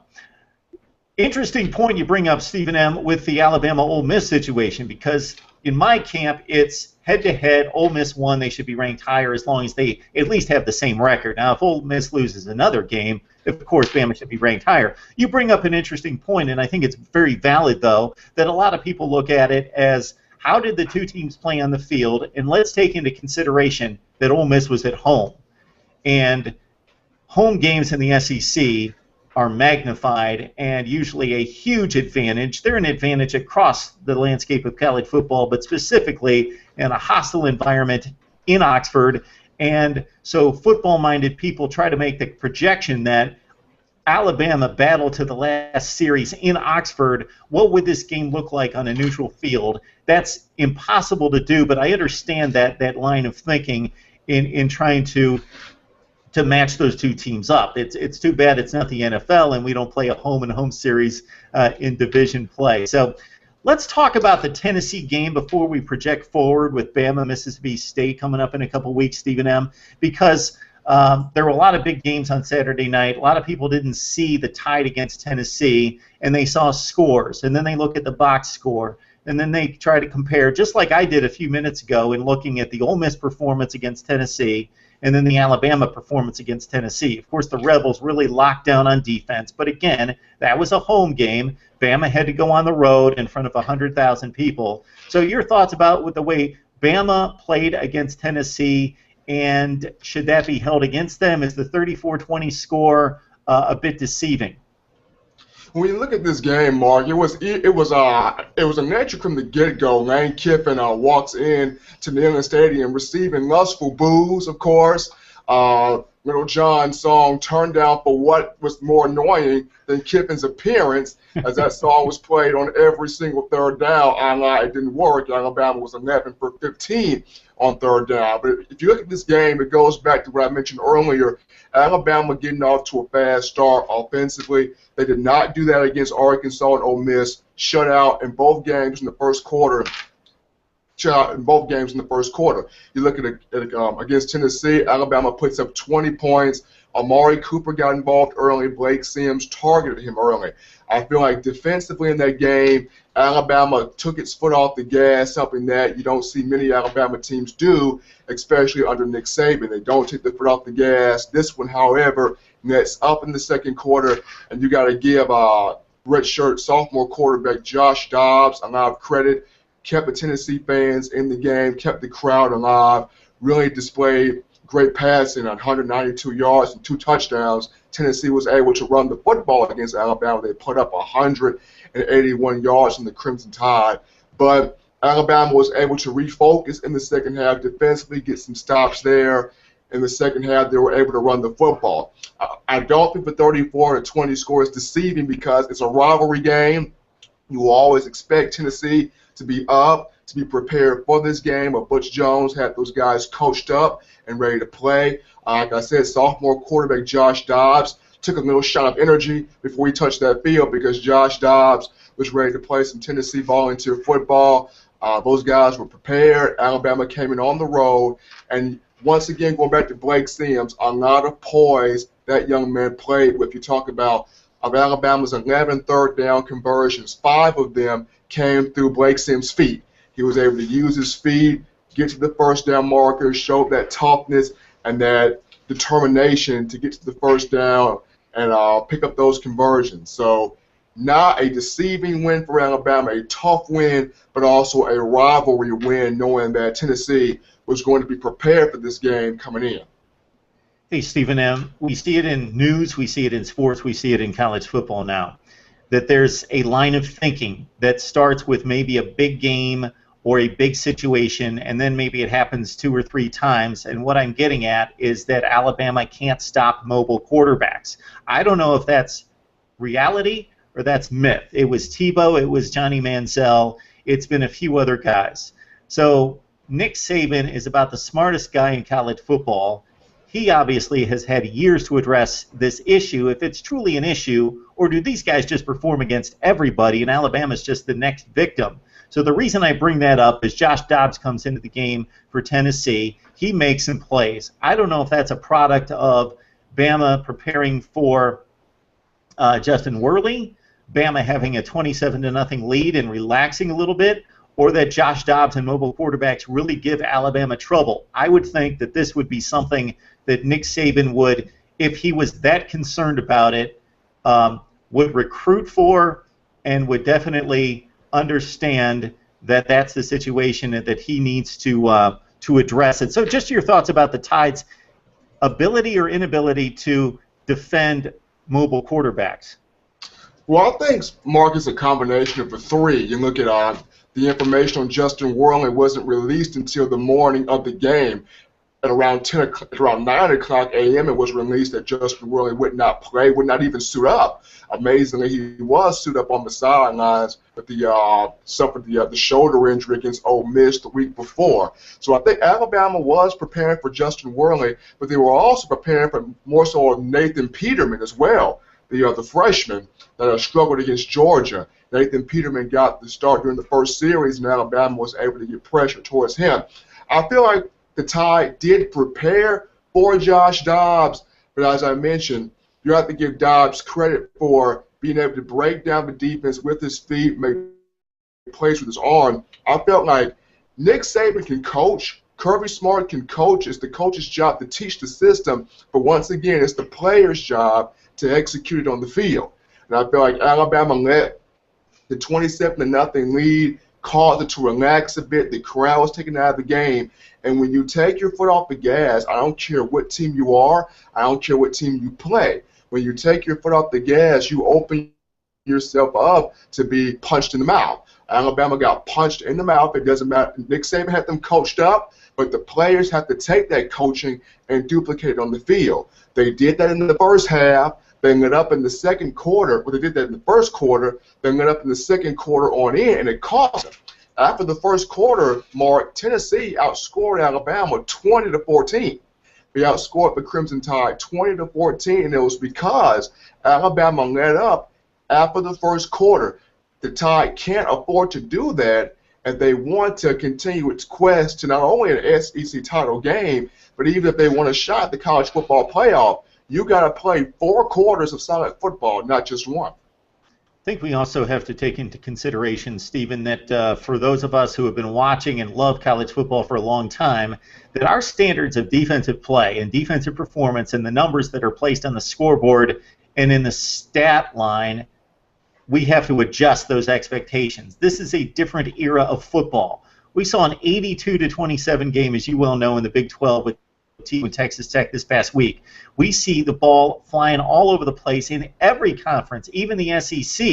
A: Interesting point you bring up, Stephen M., with the Alabama-Ole Miss situation, because in my camp, it's head-to-head. Ole Miss won. They should be ranked higher as long as they at least have the same record. Now, if Ole Miss loses another game, of course, Bama should be ranked higher. You bring up an interesting point, and I think it's very valid, though, that a lot of people look at it as how did the two teams play on the field, and let's take into consideration that Ole Miss was at home. And home games in the SEC are magnified and usually a huge advantage. They're an advantage across the landscape of college football, but specifically in a hostile environment in Oxford. And so football-minded people try to make the projection that Alabama battled to the last series in Oxford. What would this game look like on a neutral field? That's impossible to do, but I understand that line of thinking in trying to match those two teams up. It's too bad it's not the NFL and we don't play a home-and-home series in division play. So let's talk about the Tennessee game before we project forward with Bama, Mississippi State coming up in a couple weeks, Stephen M., because there were a lot of big games on Saturday night. A lot of people didn't see the Tide against Tennessee, and they saw scores, and then they look at the box score, and then they try to compare, just like I did a few minutes ago in looking at the Ole Miss performance against Tennessee and then the Alabama performance against Tennessee. Of course, the Rebels really locked down on defense, but again, that was a home game. Bama had to go on the road in front of 100,000 people. So your thoughts about with the way Bama played against Tennessee, and should that be held against them? Is the 34-20 score a bit deceiving?
D: When you look at this game, Mark, it was a nature from the get-go. Lane Kiffin walks in to the Inland Stadium receiving lustful boos, of course. Little John's song turned down for what was more annoying than Kiffin's appearance, as that song was played on every single third down. It didn't work. Alabama was 11 for 15 on third down. But if you look at this game, it goes back to what I mentioned earlier. Alabama getting off to a fast start offensively. They did not do that against Arkansas and Ole Miss. Shut out in both games in the first quarter. You look at against Tennessee, Alabama puts up 20 points. Amari Cooper got involved early. Blake Sims targeted him early. I feel like defensively in that game, Alabama took its foot off the gas, something that you don't see many Alabama teams do, especially under Nick Saban. They don't take the foot off the gas. This one, however, nets up in the second quarter, and you got to give redshirt sophomore quarterback Josh Dobbs a lot of credit. Kept the Tennessee fans in the game, kept the crowd alive, really displayed great passing, 192 yards and 2 touchdowns. Tennessee was able to run the football against Alabama. They put up 181 yards in the Crimson Tide. But Alabama was able to refocus in the second half defensively, get some stops there. In the second half, they were able to run the football. I don't think the 34-20 score is deceiving because it's a rivalry game. You will always expect Tennessee to be up, to be prepared for this game. But Butch Jones had those guys coached up and ready to play. Like I said, sophomore quarterback Josh Dobbs took a little shot of energy before he touched that field because Josh Dobbs was ready to play some Tennessee volunteer football. Those guys were prepared. Alabama came in on the road. And once again, going back to Blake Sims, a lot of poise that young man played with. You talk about of Alabama's 11 third down conversions, 5 of them came through Blake Sims' feet. He was able to use his feet, get to the first down marker, show that toughness and that determination to get to the first down and pick up those conversions. So not a deceiving win for Alabama, a tough win, but also a rivalry win, knowing that Tennessee was going to be prepared for this game coming in.
A: Hey, Stephen M., we see it in news, we see it in sports, we see it in college football now, that there's a line of thinking that starts with maybe a big game or a big situation, and then maybe it happens 2 or 3 times. And what I'm getting at is that Alabama can't stop mobile quarterbacks. I don't know if that's reality or that's myth. It was Tebow, it was Johnny Manziel, it's been a few other guys. So Nick Saban is about the smartest guy in college football. He obviously has had years to address this issue, if it's truly an issue, or do these guys just perform against everybody and Alabama's just the next victim? So the reason I bring that up is Josh Dobbs comes into the game for Tennessee. He makes some plays. I don't know if that's a product of Bama preparing for Justin Worley, Bama having a 27-0 lead and relaxing a little bit, or that Josh Dobbs and mobile quarterbacks really give Alabama trouble. I would think that this would be something that Nick Saban would, if he was that concerned about it, would recruit for and would definitely understand that that's the situation that he needs to address it. So just your thoughts about the Tide's ability or inability to defend mobile quarterbacks.
D: Well, I think, Mark, it's a combination of the 3. You look at the information on Justin Worley wasn't released until the morning of the game. At around 9 o'clock a.m. it was released that Justin Worley would not play, would not even suit up. Amazingly, he was suited up on the sidelines, but suffered the shoulder injury against Ole Miss the week before. So I think Alabama was preparing for Justin Worley, but they were also preparing for more so Nathan Peterman as well. the freshman that struggled against Georgia. Nathan Peterman got the start during the first series, and Alabama was able to get pressure towards him. I feel like the Tide did prepare for Josh Dobbs, but as I mentioned, you have to give Dobbs credit for being able to break down the defense with his feet, make plays with his arm. I felt like Nick Saban can coach, Kirby Smart can coach. It's the coach's job to teach the system, but once again, it's the player's job to execute it on the field. And I feel like Alabama let the 27-0 lead, caused it to relax a bit. The crowd was taken out of the game. And when you take your foot off the gas, I don't care what team you are, I don't care what team you play. When you take your foot off the gas, you open yourself up to be punched in the mouth. Alabama got punched in the mouth. It doesn't matter. Nick Saban had them coached up, but the players have to take that coaching and duplicate it on the field. They did that in the first half. They lit up in the second quarter. Well, they did that in the first quarter. They lit up in the second quarter on in, and it cost them. After the first quarter, Mark, Tennessee outscored Alabama 20-14. They outscored the Crimson Tide 20-14, and it was because Alabama let up after the first quarter. The Tide can't afford to do that, and they want to continue its quest to not only an SEC title game, but even if they want a shot at the college football playoff, you got to play 4 quarters of solid football, not just one.
A: I think we also have to take into consideration, Stephen, that for those of us who have been watching and love college football for a long time, that our standards of defensive play and defensive performance and the numbers that are placed on the scoreboard and in the stat line, we have to adjust those expectations. This is a different era of football. We saw an 82-27 game, as you well know, in the Big 12 with Texas Tech this past week. We see the ball flying all over the place in every conference, even the SEC,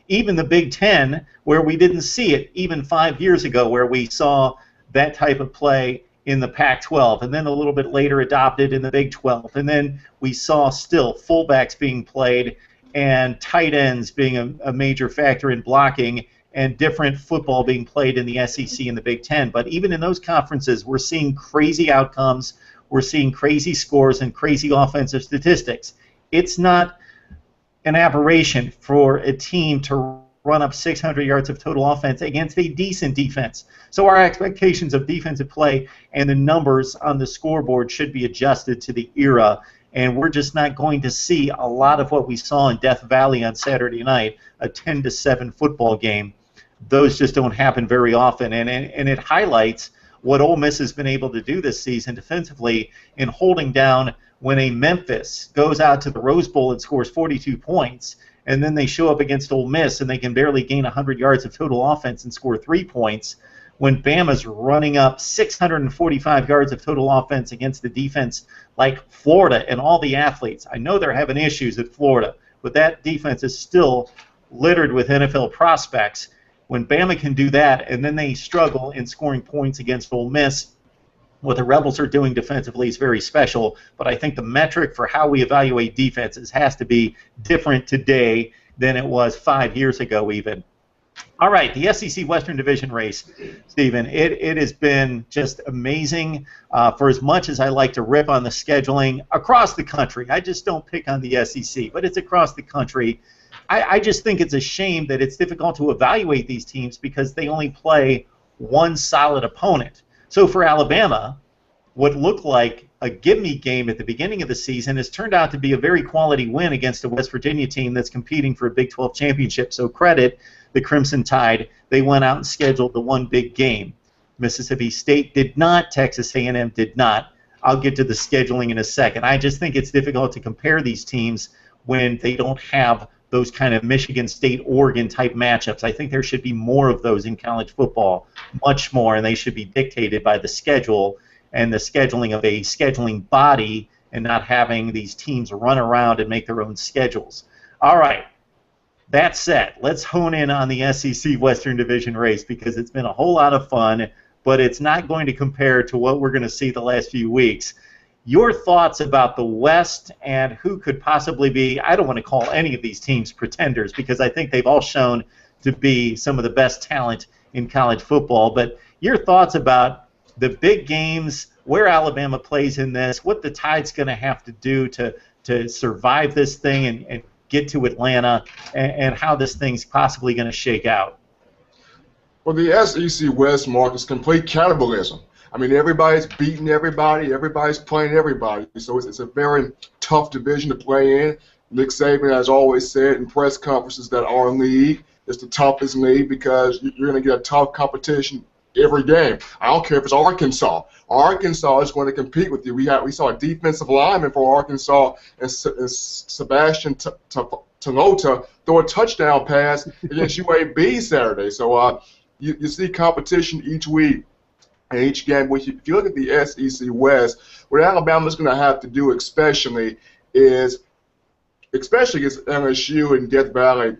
A: even the Big 10, where we didn't see it even 5 years ago, where we saw that type of play in the Pac-12, and then a little bit later adopted in the Big 12. And then we saw still fullbacks being played and tight ends being a major factor in blocking, and different football being played in the SEC and the Big 10. But even in those conferences, we're seeing crazy outcomes. We're seeing crazy scores and crazy offensive statistics. It's not an aberration for a team to run up 600 yards of total offense against a decent defense. So our expectations of defensive play and the numbers on the scoreboard should be adjusted to the era, and we're just not going to see a lot of what we saw in Death Valley on Saturday night, a 10-7 football game. Those just don't happen very often, and it highlights what Ole Miss has been able to do this season defensively in holding down when a Memphis goes out to the Rose Bowl and scores 42 points, and then they show up against Ole Miss and they can barely gain 100 yards of total offense and score 3 points. When Bama's running up 645 yards of total offense against the defense like Florida and all the athletes. I know they're having issues at Florida, but that defense is still littered with NFL prospects. When Bama can do that, and then they struggle in scoring points against Ole Miss, what the Rebels are doing defensively is very special, but I think the metric for how we evaluate defenses has to be different today than it was 5 years ago even. All right, the SEC Western Division race, Stephen, it has been just amazing for as much as I like to rip on the scheduling across the country. I just don't pick on the SEC, but it's across the country. I just think it's a shame that it's difficult to evaluate these teams because they only play one solid opponent. So for Alabama, what looked like a give-me game at the beginning of the season has turned out to be a very quality win against a West Virginia team that's competing for a Big 12 championship. So credit the Crimson Tide. They went out and scheduled the one big game. Mississippi State did not. Texas A&M did not. I'll get to the scheduling in a second. I just think it's difficult to compare these teams when they don't have those kind of Michigan State, Oregon type matchups. I think there should be more of those in college football, much more, and they should be dictated by the schedule and the scheduling of a scheduling body and not having these teams run around and make their own schedules. All right, that said, let's hone in on the SEC Western Division race because it's been a whole lot of fun, but it's not going to compare to what we're going to see the last few weeks. Your thoughts about the West and who could possibly be, I don't want to call any of these teams pretenders because I think they've all shown to be some of the best talent in college football, but your thoughts about the big games, where Alabama plays in this, what the Tide's going to have to do to survive this thing and get to Atlanta, and how this thing's possibly going to shake out?
D: Well, the SEC West, Mark, is complete cannibalism. I mean, everybody's beating everybody. Everybody's playing everybody. So it's a very tough division to play in. Nick Saban has always said in press conferences that our league is the toughest league because you're going to get a tough competition every game. I don't care if it's Arkansas. Arkansas is going to compete with you. We saw a defensive lineman for Arkansas and Sebastian Talota throw a touchdown pass against UAB Saturday. So you see competition each week and each game. If you look at the SEC West, what Alabama's going to have to do especially against LSU and Death Valley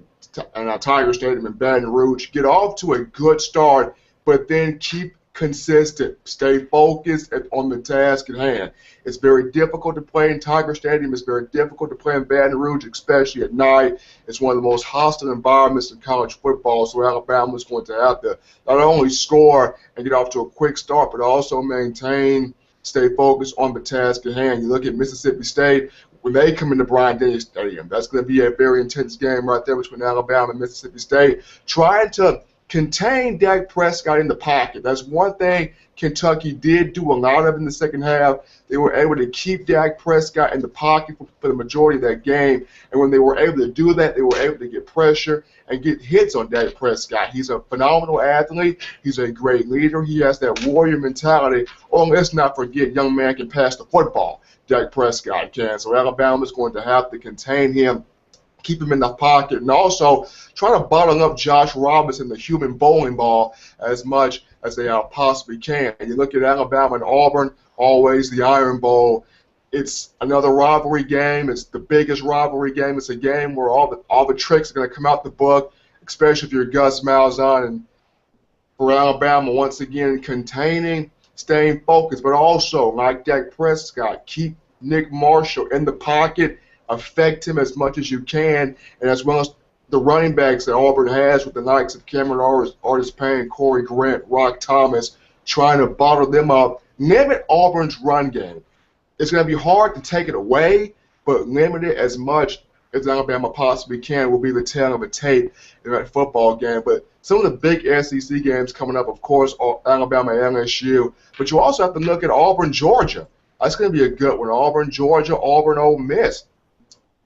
D: and Tiger Stadium in Baton Rouge, get off to a good start, but then keep consistent. Stay focused on the task at hand. It's very difficult to play in Tiger Stadium. It's very difficult to play in Baton Rouge, especially at night. It's one of the most hostile environments in college football, so Alabama's going to have to not only score and get off to a quick start, but also maintain, stay focused on the task at hand. You look at Mississippi State, when they come into Bryant-Denny Stadium, that's going to be a very intense game right there between Alabama and Mississippi State, trying to contain Dak Prescott in the pocket. That's one thing Kentucky did do a lot of in the second half. They were able to keep Dak Prescott in the pocket for the majority of that game. And when they were able to do that, they were able to get pressure and get hits on Dak Prescott. He's a phenomenal athlete. He's a great leader. He has that warrior mentality. Oh, let's not forget, young man can pass the football. Dak Prescott can. So Alabama's going to have to contain him, keep him in the pocket, and also try to bottle up Josh Robinson, the human bowling ball, as much as they possibly can. And you look at Alabama and Auburn, always the Iron Bowl. It's another rivalry game. It's the biggest rivalry game. It's a game where all the tricks are going to come out the book, especially if you're Gus Malzahn. And for Alabama, once again, containing, staying focused, but also, like Dak Prescott, keep Nick Marshall in the pocket, affect him as much as you can, and as well as the running backs that Auburn has with the likes of Cameron Artis-Payne, Corey Grant, Rock Thomas, trying to bottle them up. Limit Auburn's run game. It's going to be hard to take it away, but limit it as much as Alabama possibly can will be the tale of a tape in that football game. But some of the big SEC games coming up, of course, are Alabama and LSU, but you also have to look at Auburn, Georgia. That's going to be a good one. Auburn, Georgia, Auburn, Ole Miss.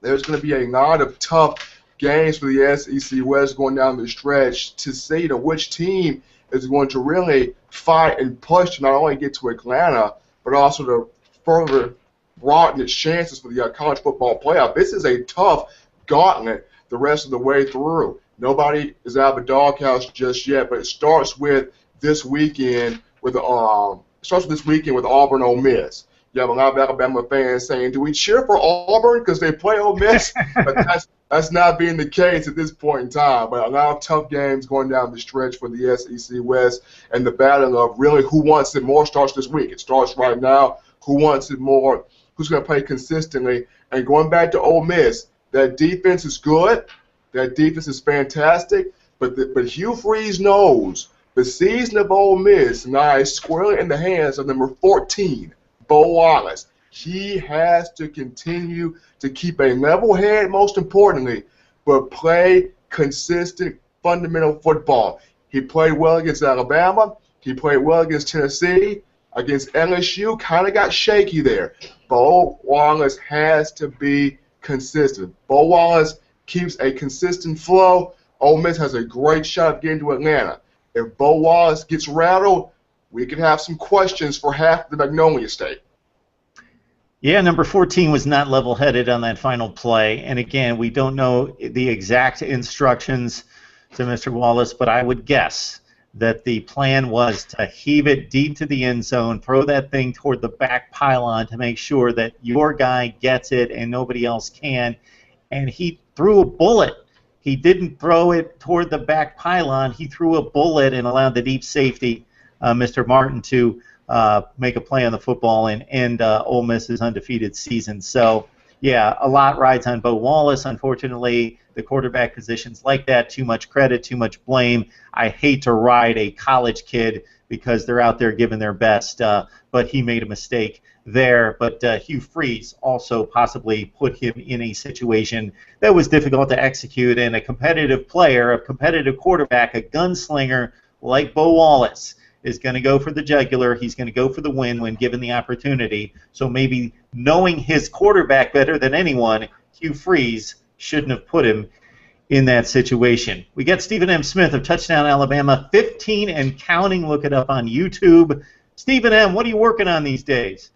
D: There's going to be a lot of tough games for the SEC West going down the stretch to see which team is going to really fight and push to not only get to Atlanta, but also to further broaden its chances for the college football playoff. This is a tough gauntlet the rest of the way through. Nobody is out of the doghouse just yet, but it starts with this weekend with Auburn, Ole Miss. You have a lot of Alabama fans saying, do we cheer for Auburn because they play Ole Miss? But that's not being the case at this point in time. But a lot of tough games going down the stretch for the SEC West, and the battle of really who wants it more starts this week. It starts right now. Who wants it more? Who's going to play consistently? And going back to Ole Miss, that defense is good. That defense is fantastic. But Hugh Freeze knows the season of Ole Miss lies squarely in the hands of number 14, Bo Wallace. He has to continue to keep a level head, most importantly, but play consistent, fundamental football. He played well against Alabama. He played well against Tennessee. Against LSU, kind of got shaky there. Bo Wallace has to be consistent. Bo Wallace keeps a consistent flow. Ole Miss has a great shot of getting to Atlanta. If Bo Wallace gets rattled, we could have some questions for half the Magnolia State.
A: Yeah, number 14 was not level-headed on that final play. And again, we don't know the exact instructions to Mr. Wallace, but I would guess that the plan was to heave it deep to the end zone, throw that thing toward the back pylon to make sure that your guy gets it and nobody else can. And he threw a bullet. He didn't throw it toward the back pylon. He threw a bullet and allowed the deep safety, Mr. Martin, to make a play on the football and end Ole Miss's undefeated season. So, yeah, a lot rides on Bo Wallace. Unfortunately, the quarterback positions like that, too much credit, too much blame. I hate to ride a college kid because they're out there giving their best, but he made a mistake there, but Hugh Freeze also possibly put him in a situation that was difficult to execute, and a competitive player, a competitive quarterback, a gunslinger like Bo Wallace is going to go for the jugular. He's going to go for the win when given the opportunity. So maybe knowing his quarterback better than anyone, Hugh Freeze shouldn't have put him in that situation. We got Stephen M. Smith of Touchdown Alabama, 15 and counting. Look it up on YouTube. Stephen M., what are you working on these days?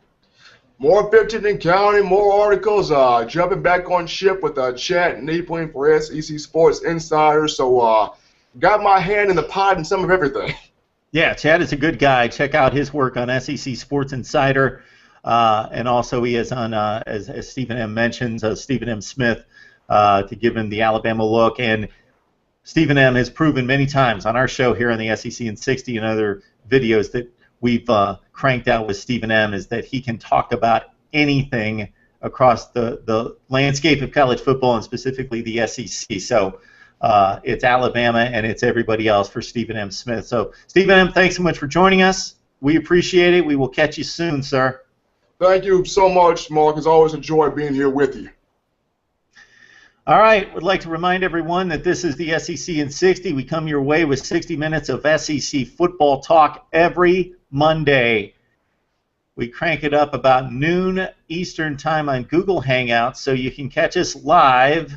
D: More 15 and counting, more articles, jumping back on ship with Chad Napling for SEC Sports Insider. So got my hand in the pot in some of everything.
A: Yeah, Chad is a good guy. Check out his work on SEC Sports Insider. And also he is on, as Stephen M. mentions, Stephen M. Smith, to give him the Alabama look. And Stephen M. has proven many times on our show here on the SEC in 60 and other videos that we've cranked out with Stephen M. is that he can talk about anything across the landscape of college football and specifically the SEC. So it's Alabama and it's everybody else for Stephen M. Smith. So Stephen M., thanks so much for joining us. We appreciate it. We will catch you soon, sir.
D: Thank you so much, Mark. It's always a joy being here with you.
A: All right, would like to remind everyone that this is the SEC in 60. We come your way with 60 minutes of SEC football talk every Monday. We crank it up about noon Eastern time on Google Hangouts, so you can catch us live,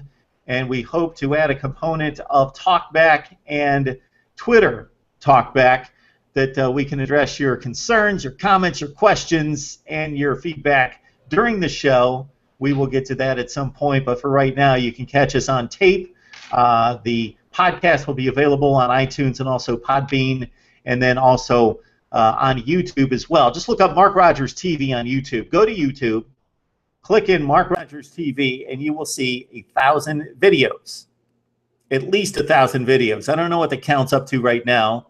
A: and we hope to add a component of Talkback and Twitter Talkback that we can address your concerns, your comments, your questions, and your feedback during the show. We will get to that at some point, but for right now, you can catch us on tape. The podcast will be available on iTunes and also Podbean, and then also on YouTube as well. Just look up Mark Rogers TV on YouTube. Go to YouTube, click in Mark Rogers TV, and you will see 1,000 videos, at least 1,000 videos. I don't know what the count's up to right now,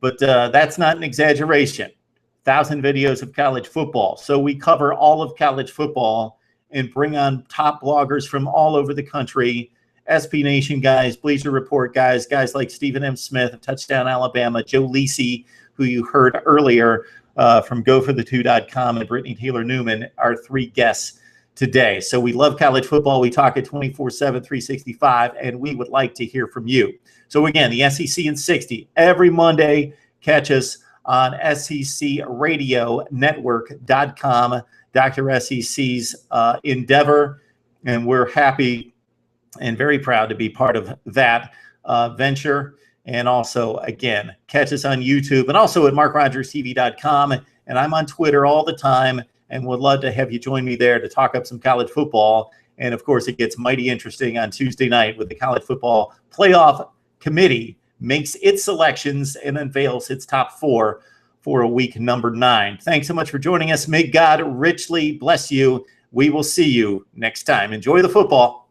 A: but that's not an exaggeration. 1,000 videos of college football. So we cover all of college football and bring on top bloggers from all over the country, SB Nation guys, Bleacher Report guys, guys like Stephen M. Smith of Touchdown Alabama, Joe Lisi, who you heard earlier from GoForThe2.com, and Brittnee Taylor Newman, our three guests today. So we love college football. We talk it 24/7, 365, and we would like to hear from you. So again, the SEC in 60, every Monday, catch us on SECRadioNetwork.com. Dr. SEC's endeavor, and we're happy and very proud to be part of that venture. And also, again, catch us on YouTube and also at MarkRogersTV.com. And I'm on Twitter all the time and would love to have you join me there to talk up some college football. And, of course, it gets mighty interesting on Tuesday night with the College Football Playoff Committee makes its selections and unveils its top four for a week number 9. Thanks so much for joining us. May God richly bless you. We will see you next time. Enjoy the football.